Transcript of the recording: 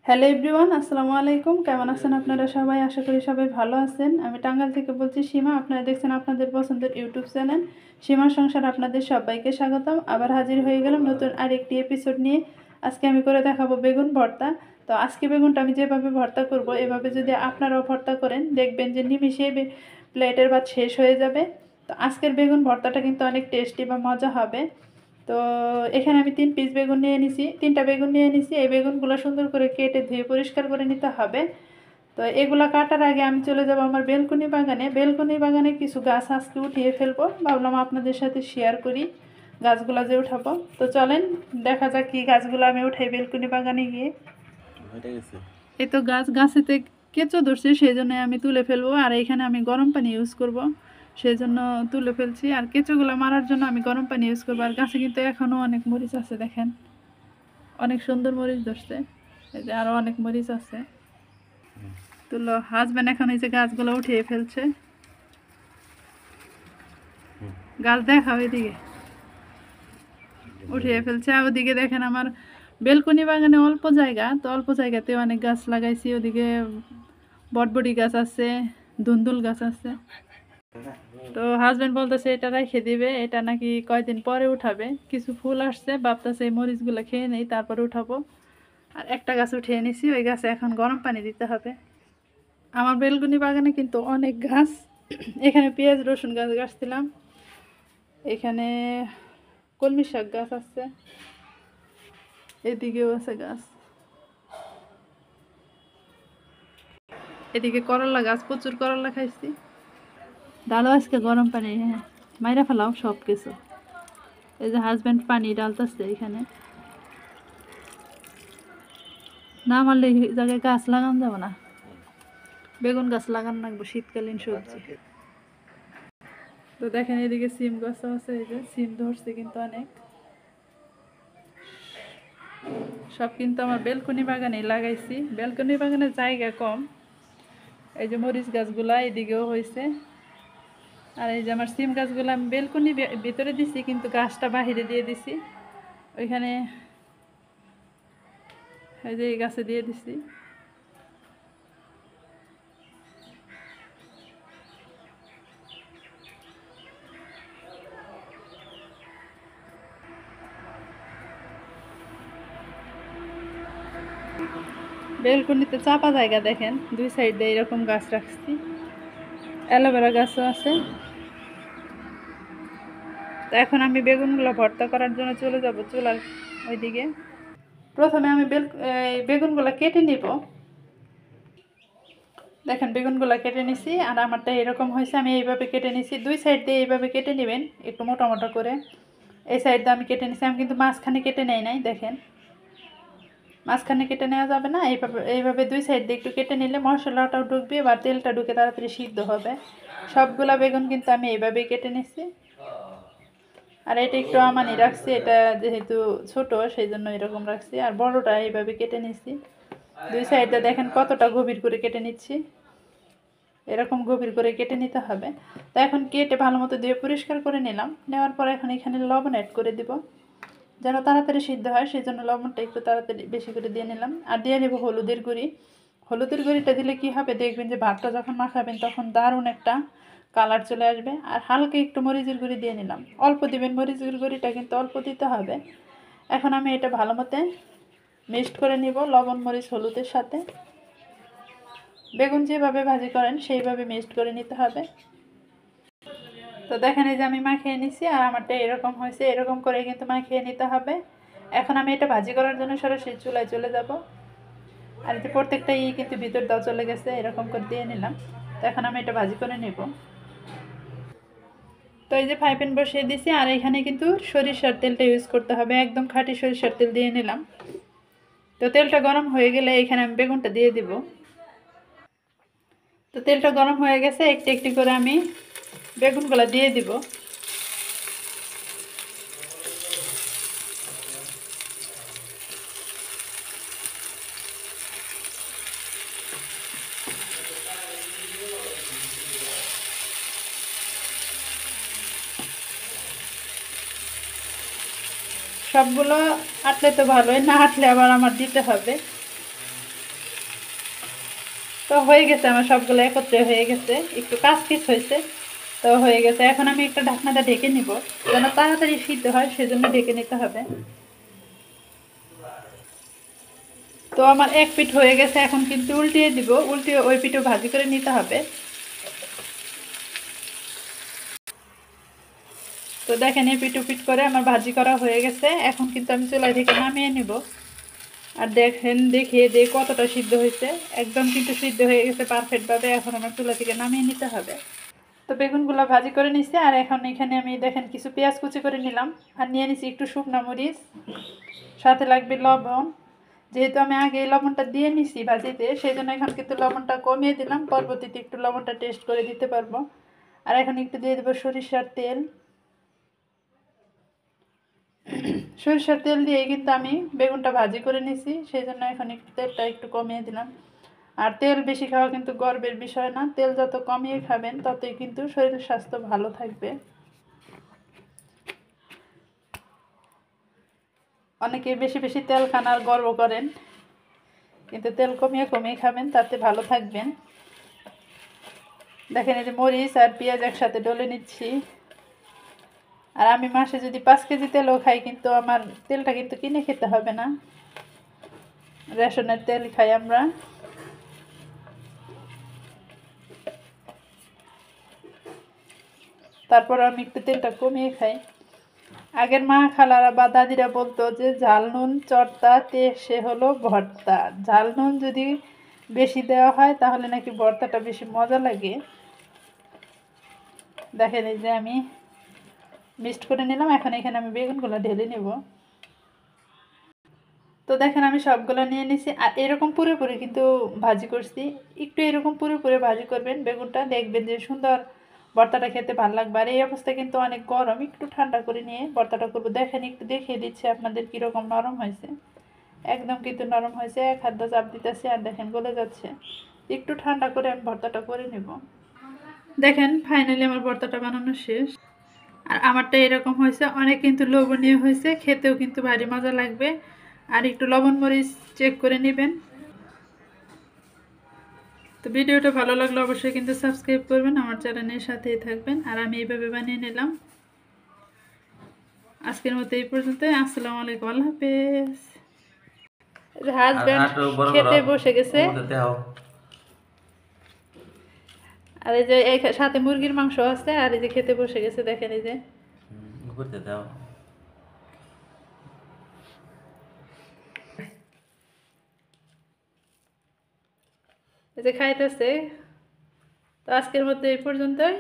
Hello everyone, আসসালামু আলাইকুম। কেমন আছেন আপনারা সবাই? আশা করি সবাই ভালো আছেন। আমি টাঙ্গাইল থেকে বলছি সীমা। আপনারা দেখছেন আপনাদের পছন্দের ইউটিউব চ্যানেল সীমার সংসার। আপনাদের সবাইকে স্বাগতম। আবার হাজির হয়ে গেলাম নতুন আরেকটি এপিসোড নিয়ে। আজকে আমি করে দেখাবো বেগুন ভর্তা। তো আজকে বেগুনটা আমি যেভাবে ভর্তা করব, এভাবে যদি আপনারাও ভর্তা করেন দেখবেন যে নিমিষেই প্লেটের ভাত শেষ হয়ে যাবে। তো আজকের বেগুন ভর্তাটা কিন্তু অনেক টেস্টি বা মজা হবে। তো এখানে আমি 3 পিস বেগুন নিয়ে নিছি, 3টা বেগুন নিয়ে নিছি। এই বেগুনগুলো সুন্দর করে কেটে ধুয়ে পরিষ্কার করে নিতে হবে। তো এগুলা কাটার আগে আমি চলে যাব আমার বেলকনি বাগানে। বেলকনি বাগানে কিছু গাছ আজকে উঠিয়ে ফেলবো, ভাবলাম আপনাদের সাথে শেয়ার করি গাছগুলা যে উঠাবো। তো চলেন দেখা যাক কি গাছগুলো আমি উঠাই বেলকনি বাগানে গিয়ে। এই তো গাছেতে কেঁচো ধরছে, সেই জন্য আমি তুলে ফেলবো। আর এখানে আমি গরম পানি ইউজ করব, সেই জন্য তুলে ফেলছি। আর কেঁচোগুলো মারার জন্য আমি গরম পানি ইউজ করবো। আর গাছে কিন্তু এখনও অনেক মরিচ আছে, দেখেন অনেক সুন্দর মরিচ ধরছে। এই যে আরও অনেক মরিচ আছে। তুলো হাজব্যান্ড এখন এই যে গাছগুলো উঠিয়ে ফেলছে। গাছ দেখা ওইদিকে উঠিয়ে ফেলছে। আর ওদিকে দেখেন আমার বেলকনি বাগানে অল্প জায়গা, তো অল্প জায়গাতে অনেক গাছ লাগাইছি। ওদিকে বটবটি গাছ আছে, ধুন্দুল গাছ আছে। তো হাজব্যান্ড বলতেছে এটা রেখে দিবে, এটা নাকি কয়দিন পরে উঠাবে। কিছু ফুল আসছে, ভাবতেছে এই মরিচগুলো খেয়ে নেই তারপরে উঠাবো। আর একটা গাছ উঠিয়ে নিছি, ওই গাছে এখন গরম পানি দিতে হবে। আমার বেলকনি বাগানে কিন্তু অনেক গাছ। এখানে পেঁয়াজ রসুন গাছ গাছছিলাম, এখানে কলমি শাক গাছ আছে, এদিকেও আছে গাছ, এদিকে করলা গাছ, প্রচুর করলা খাইছি। ডালো আজকে গরম পানি, হ্যাঁ মাইরা ফেলাও সব কিছু। এই যে হাজব্যান্ড পানি ডালতেছে এখানে। না মারলে এই জায়গায় গাছ লাগানো যাবে না, বেগুন গাছ লাগানো লাগবে, শীতকালীন সবজি। তো দেখেন এদিকে সিম গাছ আছে, এই যে সিম ধরছে কিন্তু অনেক। সব কিন্তু আমার বেলকনি বাগানে লাগাইছি, বেলকনি বাগানে জায়গা কম। এই যে মরিচ গাছগুলা এদিকেও হয়েছে। আর এই যে আমার সিম গাছগুলো আমি বেলকনি ভিতরে দিছি, কিন্তু গাছটা বাহিরে দিয়ে দিছি ওইখানে। এই যে এই গাছে দিয়ে দিছি। বেলকনিতে চাপা জায়গা দেখেন, দুই সাইডে এরকম গাছ রাখছি, অ্যালোভেরা গাছও আছে। তো এখন আমি বেগুনগুলো ভর্তা করার জন্য চলে যাব চুলার ওইদিকে। প্রথমে আমি বেগুনগুলো কেটে নিব। দেখেন বেগুনগুলো কেটে নিছি, আর আমারটা এরকম হয়েছে। আমি এইভাবে কেটে নিছি, দুই সাইড দিয়ে এইভাবে কেটে নেবেন একটু মোটা মোটা করে। এই সাইড দিয়ে আমি কেটে নিছি, আমি কিন্তু মাঝখানে কেটে নেই নাই। দেখেন মাঝখানে কেটে নেওয়া যাবে না, এইভাবে দুই সাইড দিয়ে একটু কেটে নিলে মশলাটাও ঢুকবে বা তেলটা ঢুকে তাড়াতাড়ি সিদ্ধ হবে। সবগুলা বেগুন কিন্তু আমি এইভাবেই কেটে নিছি। আর এটা একটু আমানি রাখছি, এটা যেহেতু ছোট সেই জন্য এরকম রাখছি। আর বড়টা এইভাবে কেটে নিছি। দুই সাইডটা দেখেন কতটা গভীর করে কেটে নিচ্ছি, এরকম গভীর করে কেটে নিতে হবে। তো এখন কেটে ভালো মতো দিয়ে পরিষ্কার করে নিলাম। নেওয়ার পর এখন এখানে লবণ অ্যাড করে দিব, যেন তাড়াতাড়ি সিদ্ধ হয়, সেই জন্য লবণটা একটু তাড়াতাড়ি বেশি করে দিয়ে নিলাম। আর দিয়ে দেবো হলুদের গুঁড়ি। হলুদের গুঁড়িটা দিলে কি হবে, দেখবেন যে ভাতটা যখন মাখাবেন তখন দারুণ একটা কালার চলে আসবে। আর হালকা একটু মরিচের গুঁড়ি দিয়ে নিলাম, অল্প দিবেন মরিচের গুঁড়িটা, কিন্তু অল্প দিতে হবে। এখন আমি এটা ভালো মতো মিক্সড করে নিব লবণ মরিচ হলুদের সাথে। বেগুন যেভাবে ভাজি করেন সেইভাবে মিক্সড করে নিতে হবে। তো দেখেন এই যে আমি মাখিয়ে নিছি, আর আমারটা এরকম হয়েছে। এরকম করে কিন্তু মাখিয়ে নিতে হবে। এখন আমি এটা ভাজি করার জন্য সরাসরি চুলায় চলে যাব। আর এই যে প্রত্যেকটা কিন্তু ভিতর দাও চলে গেছে, এরকম করে দিয়ে নিলাম। তো এখন আমি এটা ভাজি করে নেব। তো এই যে ফ্রাই প্যান বসিয়ে দিছি, আর এখানে কিন্তু সরিষার তেলটা ইউজ করতে হবে, একদম খাঁটি সরিষার তেল দিয়ে নিলাম। তো তেলটা গরম হয়ে গেলে এখানে আমি বেগুনটা দিয়ে দিব। তো তেলটা গরম হয়ে গেছে, একটু একটু করে আমি বেগুনগুলো দিয়ে দিব। সবগুলো আটলে তো ভালোই, না আটলে আবার আমার দিতে হবে। তো হয়ে গেছে আমার সবগুলো একত্রে হয়ে গেছে, একটু কাঁচকিচ হয়েছে। তো হয়ে গেছে, এখন আমি একটা ঢাকনাটা ঢেকে নিব, যেন তাড়াতাড়ি সিদ্ধ হয় সেজন্য ঢেকে নিতে হবে। তো আমার এক পিঠ হয়ে গেছে, এখন কিন্তু উল্টিয়ে দিব, উল্টিয়ে ওই পিঠও ভাজি করে নিতে হবে। তো দেখেন এই পিঠ পিঠ করে আমার ভাজি করা হয়ে গেছে, এখন কিন্তু আমি চুলা থেকে নামিয়ে নিব। আর দেখেন দেখিয়ে দিয়ে কতটা সিদ্ধ হয়েছে, একদম কিন্তু সিদ্ধ হয়ে গেছে পারফেক্টভাবে। এখন আমার চুলা থেকে নামিয়ে নিতে হবে। তো বেগুনগুলো ভাজি করে নিছি, আর এখন এখানে আমি দেখেন কিছু পেঁয়াজ কুচি করে নিলাম, আর নিয়ে নিছি একটু শুকনো মরিচ, সাথে লাগবে লবণ। যেহেতু আমি আগে লবণটা দিয়ে নিছি ভাজিতে, সেই জন্য এখন কিন্তু লবণটা কমিয়ে দিলাম, পরবর্তীতে একটু লবণটা টেস্ট করে দিতে পারবো। আর এখন একটু দিয়ে দেবো সরিষার তেল। সরিষার তেল দিয়ে কিন্তু আমি বেগুনটা ভাজি করে নিছি, সেই জন্য এখন একটু তেলটা একটু কমিয়ে দিলাম। আর তেল বেশি খাওয়া কিন্তু গর্বের বিষয় না, তেল যত কমিয়ে খাবেন ততই কিন্তু শরীর স্বাস্থ্য ভালো থাকবে। অনেকে বেশি বেশি তেল খান আর গর্ব করেন, কিন্তু তেল কমিয়ে কমিয়ে খাবেন, তাতে ভালো থাকবেন। দেখেন এই যে মরিচ আর পেঁয়াজ একসাথে ডলে নিচ্ছি। আর আমি মাসে যদি 5 কেজি তেলও খাই, কিন্তু আমার তেলটা কিন্তু কিনে খেতে হবে না, রেশনের তেল খাই আমরা। তারপর আমি একটু তেলটা কমিয়ে খাই। আগের মা খালারা বা দাদিরা বলতো যে ঝাল নুন চড়তা তে সে হলো ভর্তা। ঝাল নুন যদি বেশি দেওয়া হয় তাহলে নাকি ভর্তাটা বেশি মজা লাগে। দেখেন এই যে আমি মিক্সড করে নিলাম, এখন এখানে আমি বেগুনগুলো ঢেলে নেব। তো দেখেন আমি সবগুলো নিয়ে নিছি, আর এরকম পুরোপুরি কিন্তু ভাজি করছি। একটু এরকম পুরোপুরি ভাজি করবেন বেগুনটা, দেখবেন যে সুন্দর ভর্তাটা খেতে ভালো লাগবে। আর এই অবস্থায় কিন্তু অনেক গরম, একটু ঠান্ডা করে নিয়ে ভর্তাটা করবো। দেখেন একটু দেখিয়ে দিচ্ছি আপনাদের কীরকম নরম হয়েছে, একদম কিন্তু নরম হয়েছে, এক হাত দিয়ে চাপ দিতেছি আর দেখেন গলে যাচ্ছে। একটু ঠান্ডা করে আমি ভর্তাটা করে নেব। দেখেন ফাইনালি আমার ভর্তাটা বানানো শেষ, আর আমারটা এরকম হয়েছে, অনেক কিন্তু লোভনীয় হয়েছে, খেতেও কিন্তু ভারী মজা লাগবে। আর একটু লবণ মরিচ চেক করে নেবেন। তো ভিডিওটা ভালো লাগলে অবশ্যই কিন্তু সাবস্ক্রাইব করবেন, আমার চ্যানেলের সাথেই থাকবেন। আর আমি এইভাবে বানিয়ে নিলাম। আজকের মতো এই পর্যন্ত, আসসালামু আলাইকুম, আল্লাহ হাফেজ। হাজব্যান্ড খেতে বসে গেছে, আর এই যে সাথে মুরগির মাংস আছে, আর এই যে খেতে বসে গেছে, দেখেন এই যে এই যে খাইতেছে। তো আজকের মতো এই পর্যন্তই।